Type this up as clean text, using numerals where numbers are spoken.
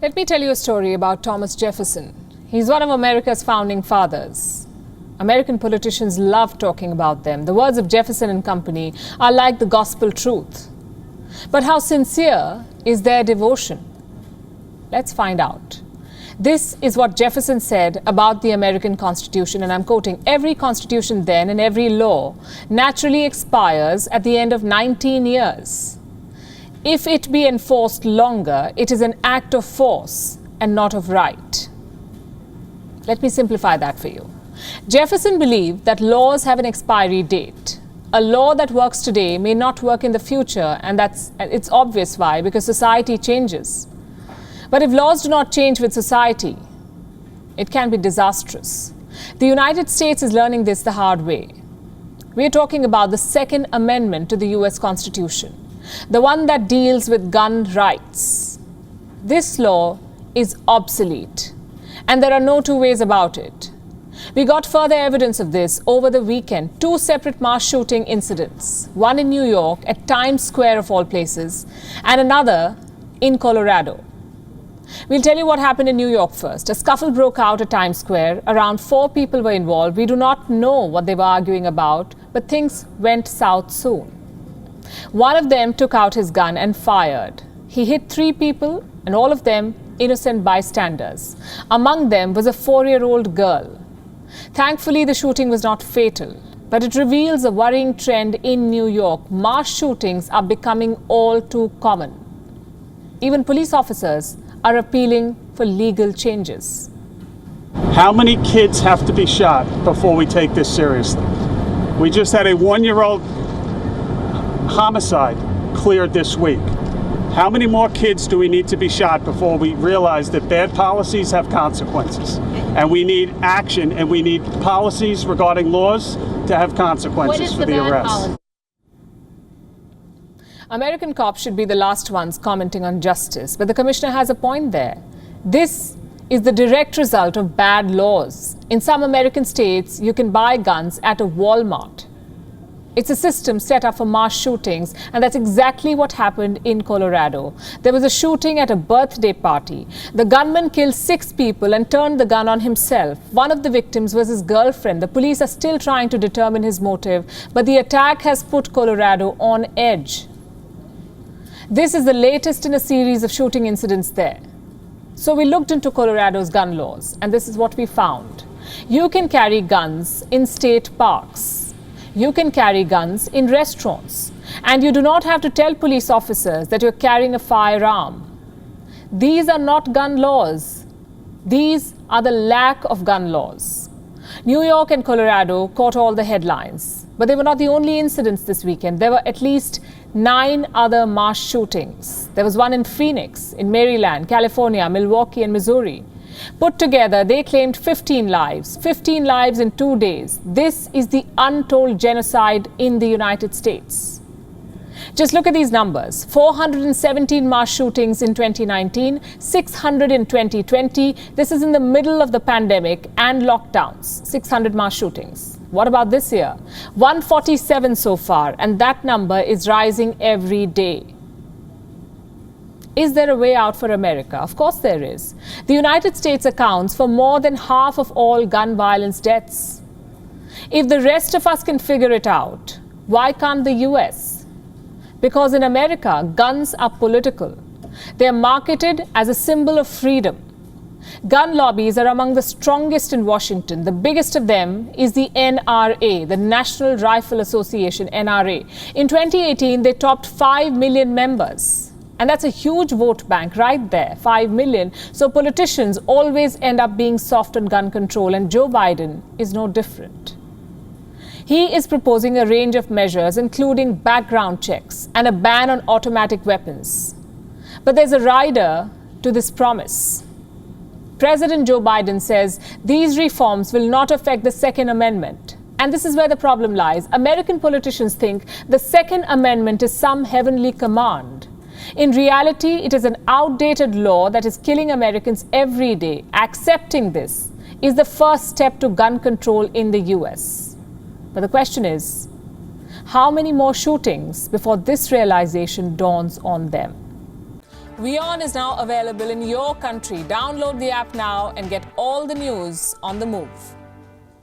Let me tell you a story about Thomas Jefferson. He's one of America's founding fathers. American politicians love talking about them. The words of Jefferson and company are like the gospel truth. But how sincere is their devotion? Let's find out. This is what Jefferson said about the American Constitution, and I'm quoting, "Every constitution then and every law naturally expires at the end of 19 years. If it be enforced longer, it is an act of force and not of right." Let me simplify that for you. Jefferson believed that laws have an expiry date. A law that works today may not work in the future, and it's obvious why, because society changes. But if laws do not change with society, it can be disastrous. The United States is learning this the hard way. We are talking about the Second Amendment to the US Constitution, the one that deals with gun rights. This law is obsolete, and there are no two ways about it. We got further evidence of this over the weekend. Two separate mass shooting incidents, one in New York at Times Square of all places, and another in Colorado. We'll tell you what happened in New York first. A scuffle broke out at Times Square. Around 4 people were involved. We do not know what they were arguing about, but things went south soon. One of them took out his gun and fired. He hit 3 people, and all of them innocent bystanders. Among them was a 4-year-old girl. Thankfully, the shooting was not fatal, but it reveals a worrying trend in New York. Mass shootings are becoming all too common. Even police officers are appealing for legal changes. How many kids have to be shot before we take this seriously? We just had a 1-year-old homicide cleared this week. How many more kids do we need to be shot before we realize that bad policies have consequences? And we need action, and we need policies regarding laws to have consequences for the arrests. American cops should be the last ones commenting on justice, but the commissioner has a point there. This is the direct result of bad laws. In some American states, you can buy guns at a Walmart. It's a system set up for mass shootings, and that's exactly what happened in Colorado. There was a shooting at a birthday party. The gunman killed 6 people and turned the gun on himself. One of the victims was his girlfriend. The police are still trying to determine his motive, but the attack has put Colorado on edge. This is the latest in a series of shooting incidents there. So we looked into Colorado's gun laws, and this is what we found. You can carry guns in state parks. You can carry guns in restaurants. And you do not have to tell police officers that you're carrying a firearm. These are not gun laws. These are the lack of gun laws. New York and Colorado caught all the headlines. But they were not the only incidents this weekend. There were at least 9 other mass shootings. There was one in Phoenix, in Maryland, California, Milwaukee, and Missouri. Put together, they claimed 15 lives in 2 days. This is the untold genocide in the United States. Just look at these numbers. 417 mass shootings in 2019, 600 in 2020. This is in the middle of the pandemic and lockdowns. 600 mass shootings. What about this year? 147 so far, and that number is rising every day. Is there a way out for America? Of course there is. The United States accounts for more than half of all gun violence deaths. If the rest of us can figure it out, why can't the US? Because in America, guns are political. They are marketed as a symbol of freedom. Gun lobbies are among the strongest in Washington. The biggest of them is the NRA, the National Rifle Association, NRA. In 2018, they topped 5 million members. And that's a huge vote bank right there, 5 million. So politicians always end up being soft on gun control, and Joe Biden is no different. He is proposing a range of measures, including background checks and a ban on automatic weapons. But there's a rider to this promise. President Joe Biden says these reforms will not affect the Second Amendment. And this is where the problem lies. American politicians think the Second Amendment is some heavenly command. In reality, it is an outdated law that is killing Americans every day. Accepting this is the first step to gun control in the US. But the question is, how many more shootings before this realization dawns on them? WION is now available in your country. Download the app now and get all the news on the move.